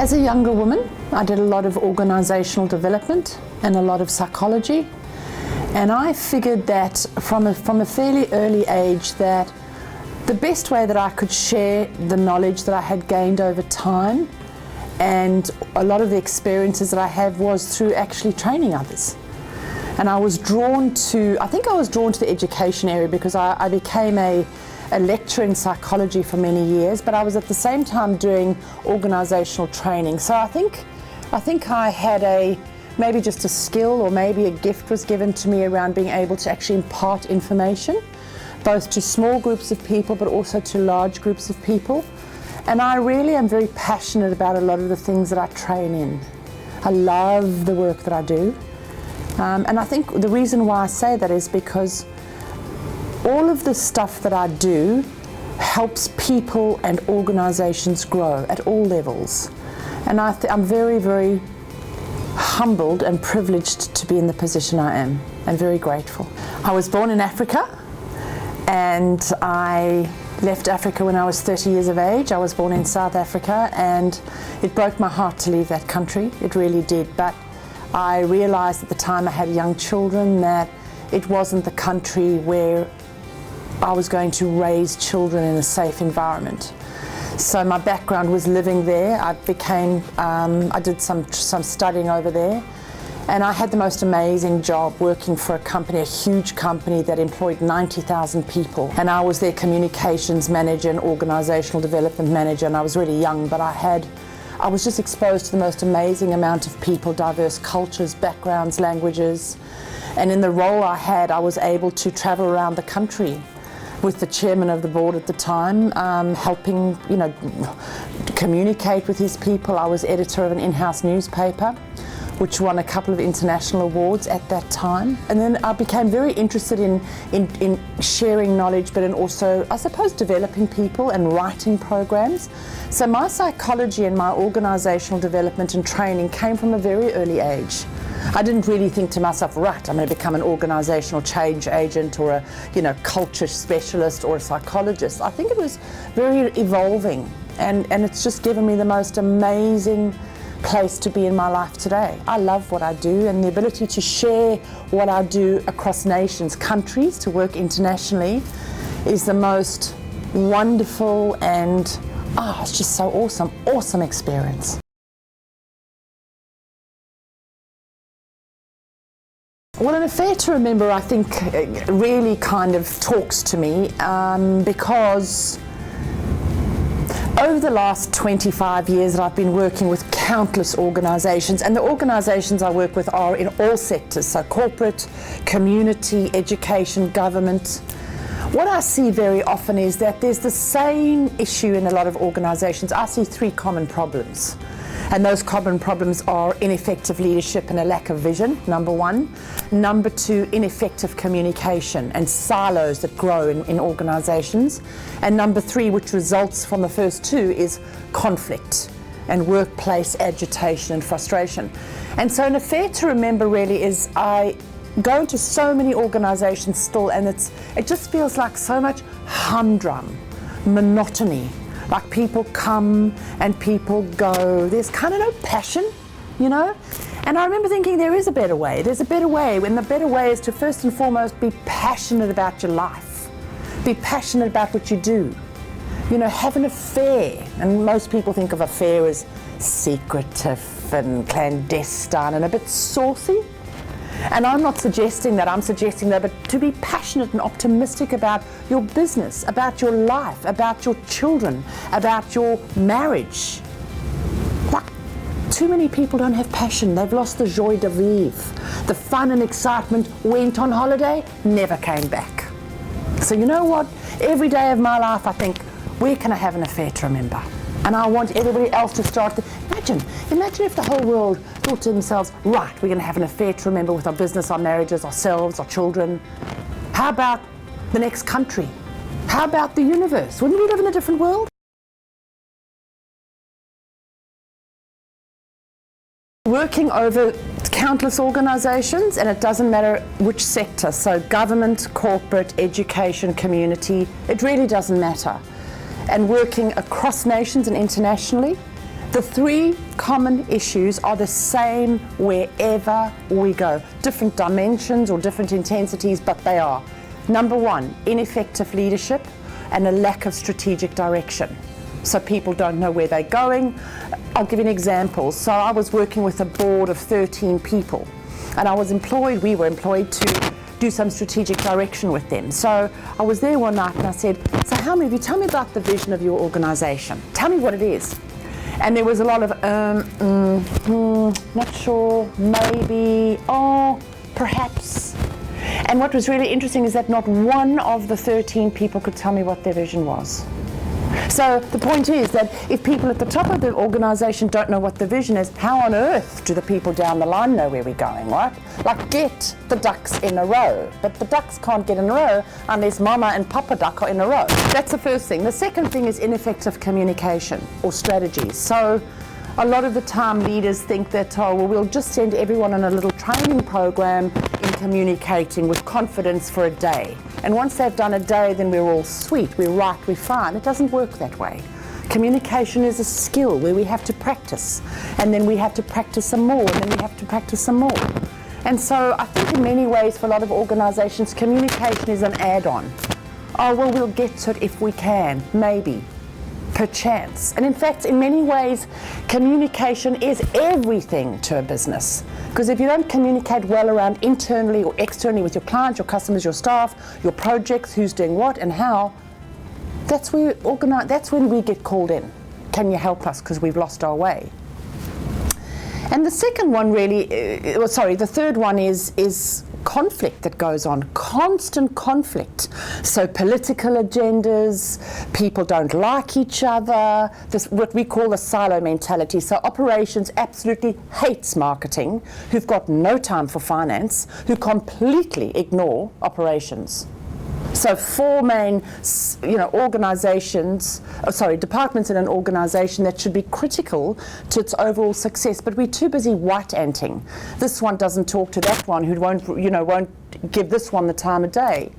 As a younger woman, I did a lot of organizational development and a lot of psychology. And I figured that from a fairly early age that the best way that I could share the knowledge that I had gained over time and a lot of the experiences that I have was through actually training others. And I was drawn to, I think I was drawn to the education area because I became a lecturer in psychology for many years, but I was at the same time doing organizational training. So I think I had maybe just a skill or maybe a gift was given to me around being able to actually impart information, both to small groups of people but also to large groups of people. And I really am very passionate about a lot of the things that I train in. I love the work that I do. And I think the reason why I say that is because all of the stuff that I do helps people and organizations grow at all levels. And I'm very, very humbled and privileged to be in the position I am, and very grateful. I was born in Africa, and I left Africa when I was 30 years of age. I was born in South Africa, and it broke my heart to leave that country. It really did. But I realized at the time I had young children that it wasn't the country where I was going to raise children in a safe environment. So my background was living there. I did some studying over there, and I had the most amazing job working for a company, a huge company that employed 90,000 people. And I was their communications manager and organizational development manager, and I was really young, but I was just exposed to the most amazing amount of people, diverse cultures, backgrounds, languages. And in the role I had, I was able to travel around the country with the chairman of the board at the time, helping, communicate with his people. I was editor of an in-house newspaper, which won a couple of international awards at that time. And then I became very interested in sharing knowledge, but in also, I suppose, developing people and writing programs. So my psychology and my organizational development and training came from a very early age. I didn't really think to myself, right, I'm going to become an organizational change agent or a culture specialist or a psychologist. I think it was very evolving, and it's just given me the most amazing place to be in my life today. I love what I do, and the ability to share what I do across nations, countries, to work internationally is the most wonderful and it's just so awesome experience. Well, an affair to remember, I think, really kind of talks to me because over the last 25 years that I've been working with countless organizations, and the organizations I work with are in all sectors, so corporate, community, education, government. What I see very often is that there's the same issue in a lot of organizations. I see three common problems. And those common problems are ineffective leadership and a lack of vision, number one. Number two, ineffective communication and silos that grow in organizations. And number three, which results from the first two, is conflict and workplace agitation and frustration. And so an affair to remember really is I go into so many organizations still, and it just feels like so much humdrum, monotony. Like people come and people go. There's kind of no passion, And I remember thinking there is a better way. There's a better way, and the better way is to first and foremost be passionate about your life. Be passionate about what you do. Have an affair. And most people think of affair as secretive and clandestine and a bit saucy. And I'm not suggesting that, I'm suggesting that, but to be passionate and optimistic about your business, about your life, about your children, about your marriage. Like, too many people don't have passion. They've lost the joie de vivre. The fun and excitement went on holiday, never came back. So you know what? Every day of my life I think, where can I have an affair to remember? And I want everybody else to start to imagine if the whole world thought to themselves, right, we're going to have an affair to remember with our business, our marriages, ourselves, our children. How about the next country? How about the universe? Wouldn't we live in a different world? Working over countless organizations, and it doesn't matter which sector, so government, corporate, education, community, it really doesn't matter. And working across nations and internationally, The three common issues are the same wherever we go. Different dimensions or different intensities, but they are. Number one, ineffective leadership and a lack of strategic direction. So people don't know where they're going. I'll give you an example. So I was working with a board of 13 people, and we were employed to do some strategic direction with them. So I was there one night and I said, so how many of you, tell me about the vision of your organization. Tell me what it is. And there was a lot of, not sure, maybe, oh, perhaps. And what was really interesting is that not one of the 13 people could tell me what their vision was. So the point is that if people at the top of the organization don't know what the vision is, how on earth do the people down the line know where we're going, right? Like, get the ducks in a row. But the ducks can't get in a row unless Mama and Papa Duck are in a row. That's the first thing. The second thing is ineffective communication or strategies. So a lot of the time leaders think that, oh, well, we'll just send everyone on a little training program in communicating with confidence for a day. And once they've done a day, then we're all sweet, we're right, we're fine. It doesn't work that way. Communication is a skill where we have to practice, and then we have to practice some more, and then we have to practice some more. And so I think in many ways for a lot of organizations, communication is an add-on. Oh, well, we'll get to it if we can, maybe, perchance. And in fact, in many ways, communication is everything to a business. Because if you don't communicate well around internally or externally with your clients, your customers, your staff, your projects, who's doing what and how, that's when we get called in. Can you help us because we've lost our way? And the second one the third one is conflict that goes on, constant conflict. So political agendas, people don't like each other, what we call the silo mentality. So operations absolutely hates marketing, who've got no time for finance, who completely ignore operations. So four main, departments in an organization that should be critical to its overall success, but we're too busy white-anting. This one doesn't talk to that one, who won't give this one the time of day.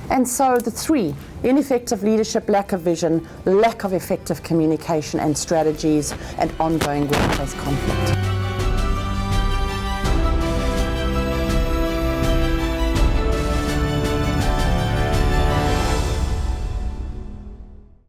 And so the three, ineffective leadership, lack of vision, lack of effective communication and strategies, and ongoing workplace conflict.